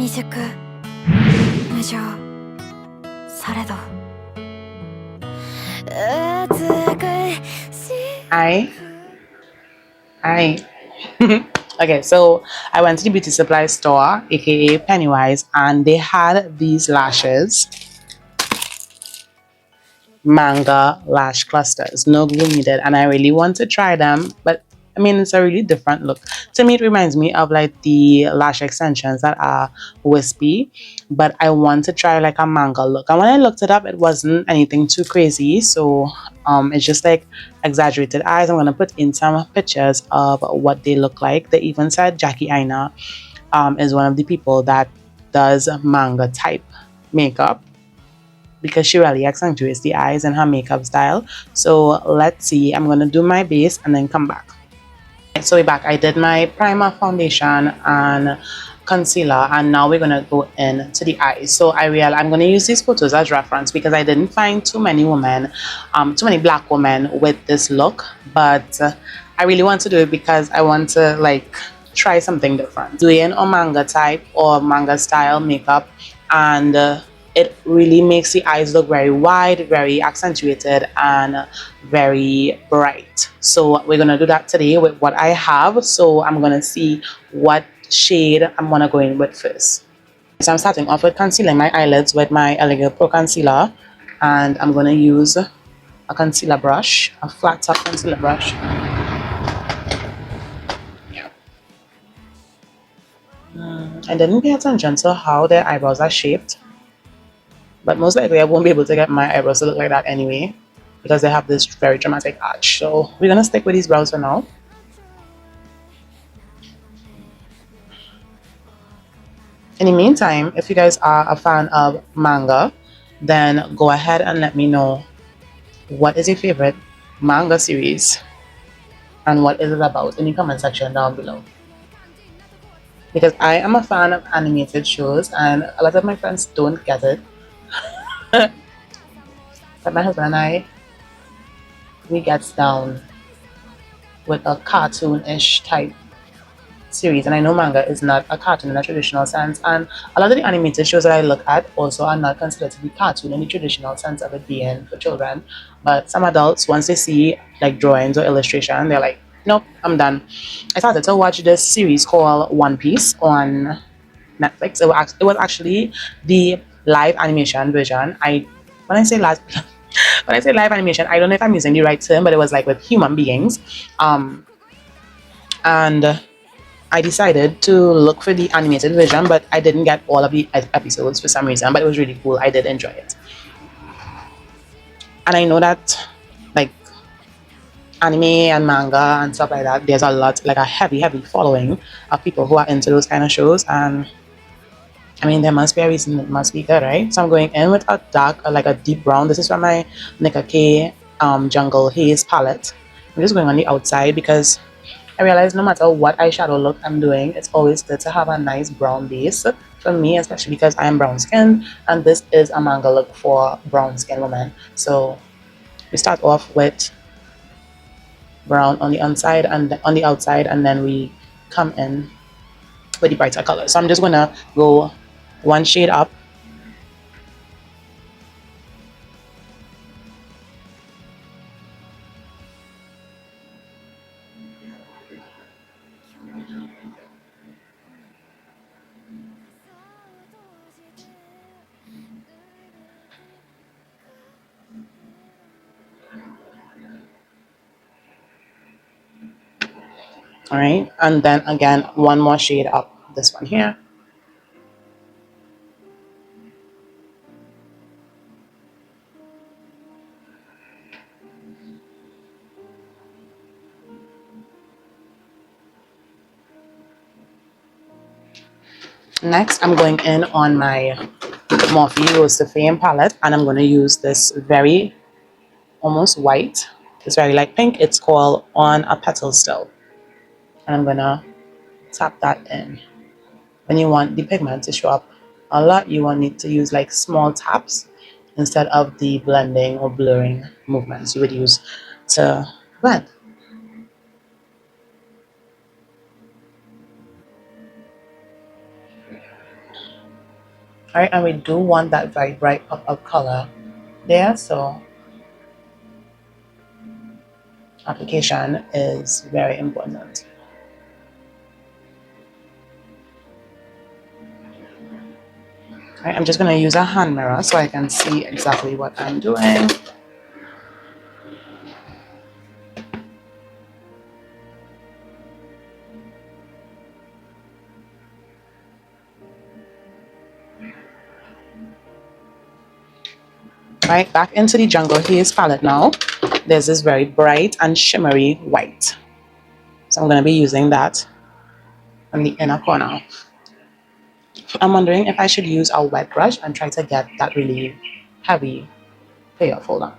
未熟無情されど美しい I okay, so I went to the beauty supply store, aka Pennywise, and they had these lashes, manga lash clusters, no glue needed, and I really want to try them, but I mean, it's a really different look. To me, it reminds me of like the lash extensions that are wispy, but I want to try like a manga look. And when I looked it up, it wasn't anything too crazy. So it's just like exaggerated eyes. I'm going to put in some pictures of what they look like. They even said Jackie Aina is one of the people that does manga type makeup, because she really accentuates the eyes in her makeup style. So let's see. I'm going to do my base and then come back. So we're back. I did my primer, foundation, and concealer, and now we're gonna go into the eyes. So I'm gonna use these photos as reference because I didn't find too many black women with this look, but I really want to do it because I want to like try something different. Doing a manga type or manga style makeup, and it really makes the eyes look very wide, very accentuated, and very bright. So we're gonna do that today with what I have. So I'm gonna see what shade I'm gonna go in with first. So I'm starting off with concealing my eyelids with my Elegant Pro concealer, and I'm gonna use a concealer brush, a flat top concealer brush. I didn't pay attention to how their eyebrows are shaped, but most likely I won't be able to get my eyebrows to look like that anyway, because they have this very dramatic arch. So we're gonna stick with these brows for now. In the meantime, if you guys are a fan of manga, then go ahead and let me know what is your favorite manga series and what is it about in the comment section down below. Because I am a fan of animated shows and a lot of my friends don't get it. But my husband and I, we get down with a cartoon-ish type series, and I know manga is not a cartoon in a traditional sense, and a lot of the animated shows that I look at also are not considered to be cartoon in the traditional sense of it being for children. But some adults, once they see like drawings or illustration, they're like, nope, I'm done. I started to watch this series called One Piece on Netflix. It was actually the live animation version. When I say live when I say live animation, I don't know if I'm using the right term, but it was like with human beings, and I decided to look for the animated version, but I didn't get all of the episodes for some reason, but it was really cool. I did enjoy it. And I know that like anime and manga and stuff like that, there's a lot, like a heavy following of people who are into those kind of shows. And I mean, there must be a reason, it must be good, right? So I'm going in with a dark, like a deep brown. This is from my Nika K Jungle Haze palette. I'm just going on the outside because I realize no matter what eyeshadow look I'm doing, it's always good to have a nice brown base for me, especially because I am brown skinned and this is a manga look for brown skinned women. So we start off with brown on the outside and then we come in with the brighter color. So I'm just gonna go one shade up. All right, and then again one more shade up, this one here. Next I'm going in on my Morphe Rose to Fame palette, and I'm going to use this very almost white, it's very light pink, it's called On a Petal Still, and I'm going to tap that in. When you want the pigment to show up a lot, you will need to use like small taps instead of the blending or blurring movements you would use to blend. All right, and we do want that very bright pop of color there, so application is very important. All right, I'm just going to use a hand mirror so I can see exactly what I'm doing. Right, back into the Jungle Haze palette now. There's this very bright and shimmery white. So I'm going to be using that on the inner corner. I'm wondering if I should use a wet brush and try to get that really heavy payoff. Hold on.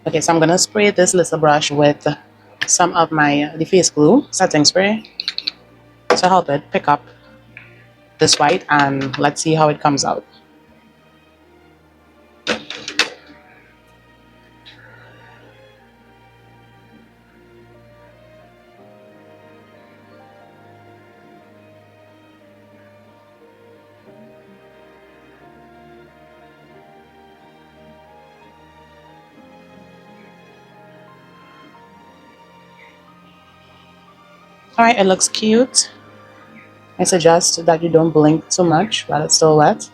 Okay, so I'm going to spray this little brush with some of my the face glue setting spray to help it pick up this white, and let's see how it comes out. Alright, it looks cute. I suggest that you don't blink too much while it's still wet.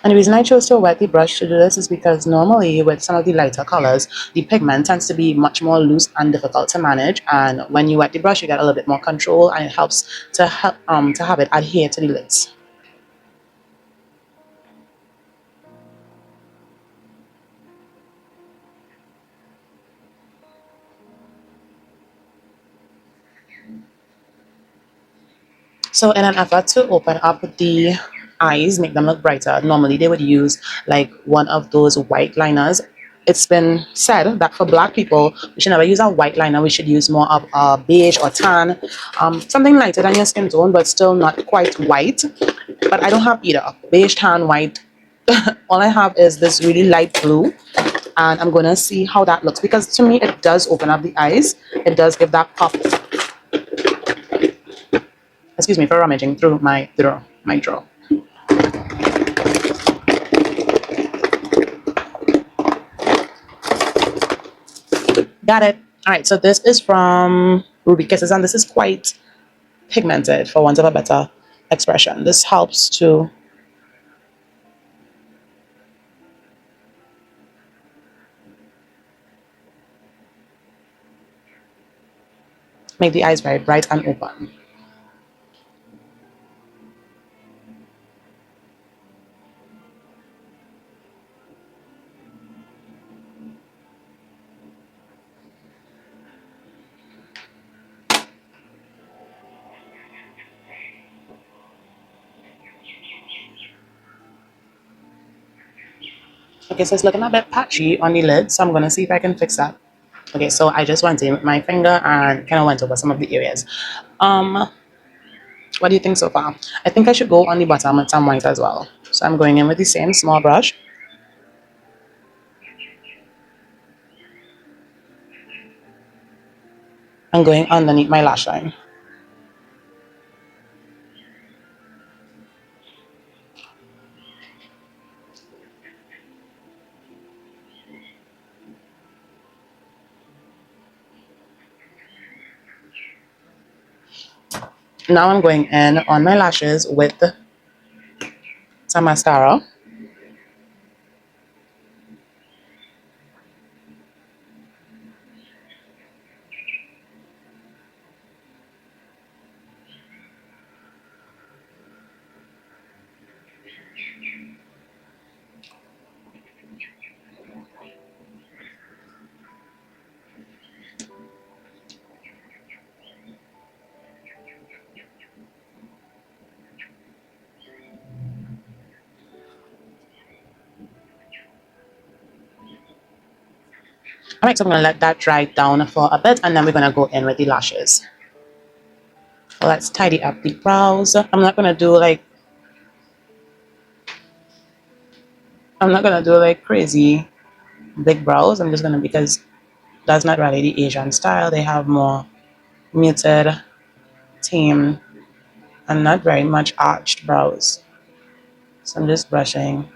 And the reason I chose to wet the brush to do this is because normally with some of the lighter colors, the pigment tends to be much more loose and difficult to manage. And when you wet the brush, you get a little bit more control, and it helps to have it adhere to the lids. So in an effort to open up the eyes, make them look brighter, normally they would use like one of those white liners. It's been said that for black people, we should never use a white liner. We should use more of a beige or tan, something lighter than your skin tone, but still not quite white. But I don't have either. Beige, tan, white. All I have is this really light blue. And I'm going to see how that looks, because to me, it does open up the eyes. It does give that pop. Excuse me for rummaging through my drawer. Got it. All right, so this is from Ruby Kisses, and this is quite pigmented, for want of a better expression. This helps to make the eyes very bright and open. Okay, so it's looking a bit patchy on the lid, so I'm going to see if I can fix that. Okay, so I just went in with my finger and kind of went over some of the areas. What do you think so far? I think I should go on the bottom with some white as well. So I'm going in with the same small brush. I'm going underneath my lash line. Now I'm going in on my lashes with some mascara. Alright, so I'm going to let that dry down for a bit, and then we're going to go in with the lashes. So let's tidy up the brows. I'm not going to do like crazy big brows. I'm just going to, because that's not really the Asian style. They have more muted, tame and not very much arched brows. So I'm just brushing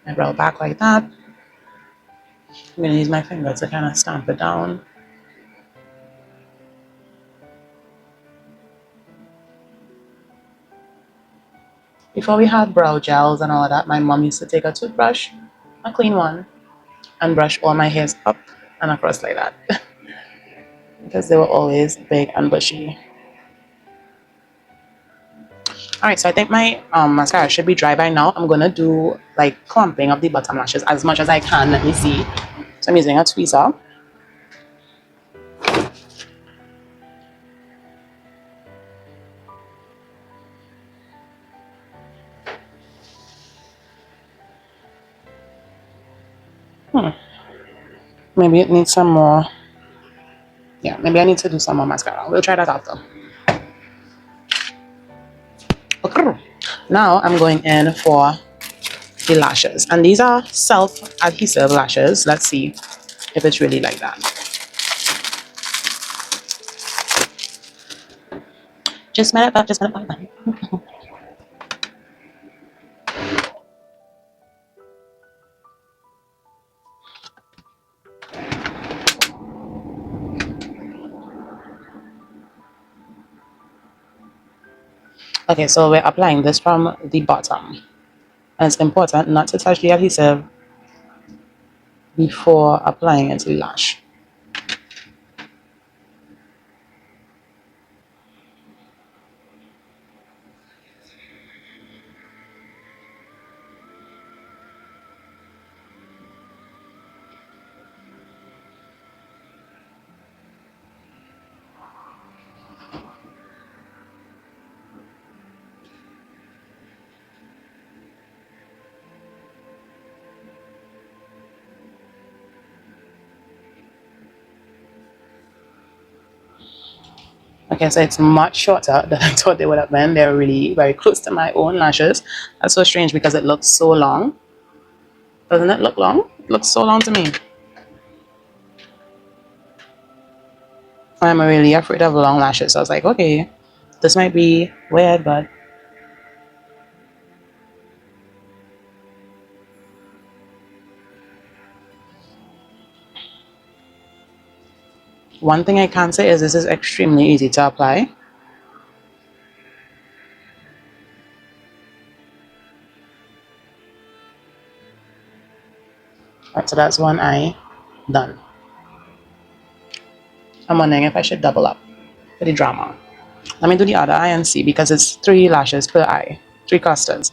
my brow back like that. I'm going to use my finger to kind of stamp it down. Before we had brow gels and all that, my mom used to take a toothbrush, a clean one, and brush all my hairs up and across like that because they were always big and bushy. Alright, so I think my mascara should be dry by now. I'm gonna do like clumping of the bottom lashes as much as I can. Let me see. So I'm using a tweezer. Maybe it needs some more. Yeah, maybe I need to do some more mascara. We'll try that after. Okay. Now I'm going in for the lashes. And these are self-adhesive lashes. Let's see if it's really like that. Just smell it up, just smell it up. Okay, so we're applying this from the bottom. And it's important not to touch the adhesive before applying it to the lash. Okay, so it's much shorter than I thought they would have been. They're really very close to my own lashes. That's so strange because it looks so long. Doesn't it look long? It looks so long to me. I'm really afraid of long lashes. So I was like, okay, this might be weird, but one thing I can say is this is extremely easy to apply. Alright, so that's one eye done. I'm wondering if I should double up for the drama. Let me do the other eye and see because it's 3 lashes per eye, 3 clusters.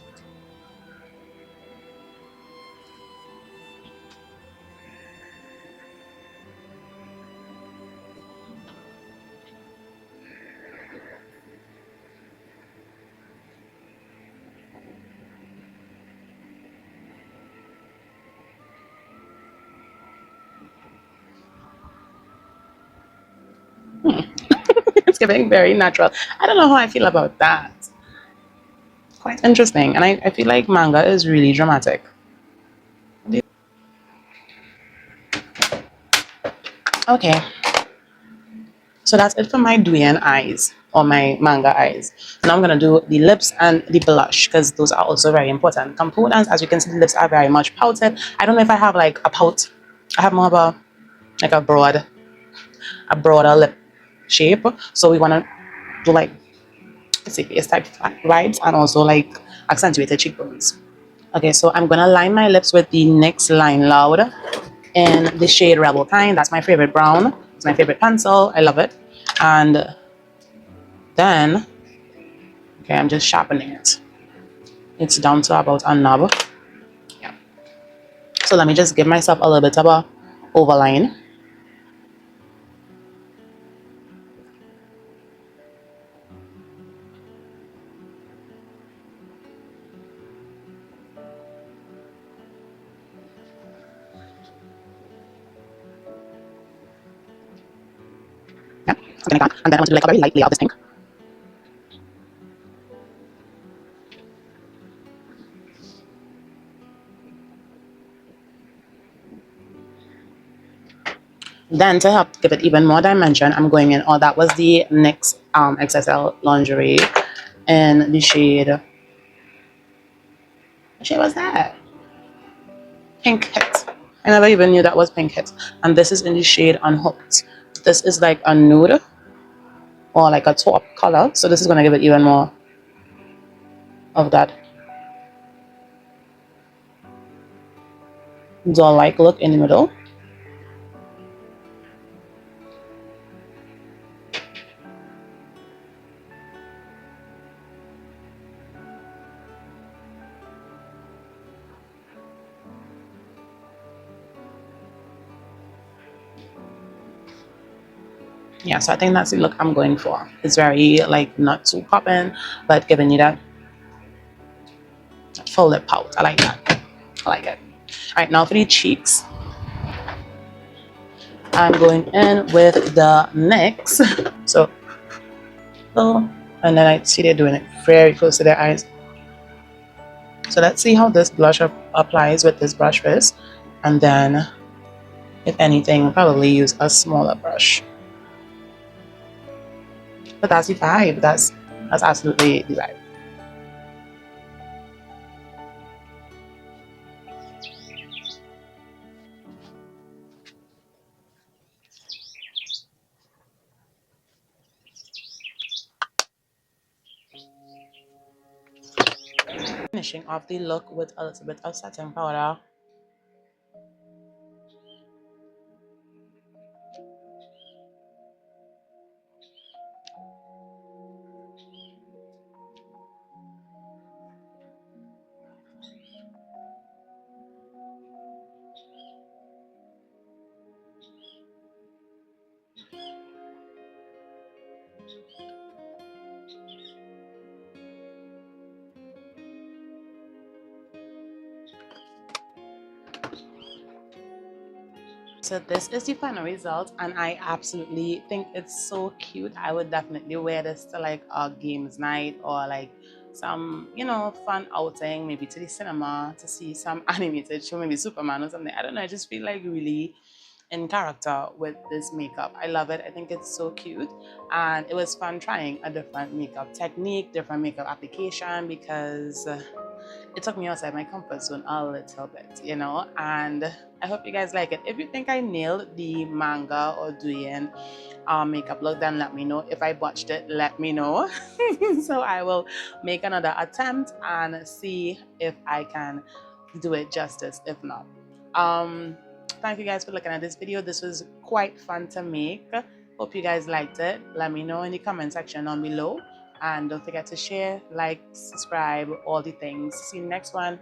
It's giving very natural. I don't know how I feel about that. Quite interesting. And I feel like manga is really dramatic. Okay, so that's it for my Duyan eyes or my manga eyes. Now I'm gonna do the lips and the blush because those are also very important components. As you can see, the lips are very much pouted. I don't know if I have like a pout. I have more of a like a broader lip shape. So we wanna do like let's see face type vibes and also like accentuated cheekbones. Okay, so I'm gonna line my lips with the NYX Line Loud in the shade Rebel Pine. That's my favorite brown. It's my favorite pencil. I love it. And then, okay, I'm just sharpening it. It's down to about a nub. Yeah. So let me just give myself a little bit of a overline. Yeah, something like that. And then I want to do like a very light layer of this pink. Then to help give it even more dimension, I'm going in, that was the NYX XSL lingerie in the shade, what shade was that? Pink Hit. I never even knew that was Pink Hit. And this is in the shade Unhooked. This is like a nude or like a taupe color. So this is going to give it even more of that doll-like look in the middle. Yeah, so I think that's the look I'm going for. It's very like not too popping, but giving you that full lip pout. I like that. I like it. All right, now for the cheeks, I'm going in with the NYX. So, oh, and then I see they're doing it very close to their eyes. So let's see how this blush applies with this brush first, and then if anything, I'll probably use a smaller brush. But that's the vibe. That's absolutely the vibe. Finishing off the look with a little bit of setting powder. So this is the final result, and I absolutely think it's so cute. I would definitely wear this to like a games night or like some, fun outing, maybe to the cinema to see some animated show, maybe Superman or something. I don't know. I just feel like really in character with this makeup. I love it. I think it's so cute, and it was fun trying a different makeup technique, different makeup application, because it took me outside my comfort zone a little bit, and I hope you guys like it. If you think I nailed the manga or doing makeup look, then let me know. If I botched it, let me know. So I will make another attempt and see if I can do it justice. If not, thank you guys for looking at this video. This was quite fun to make. Hope you guys liked it. Let me know in the comment section down below. And don't forget to share, like, subscribe, all the things. See you next one.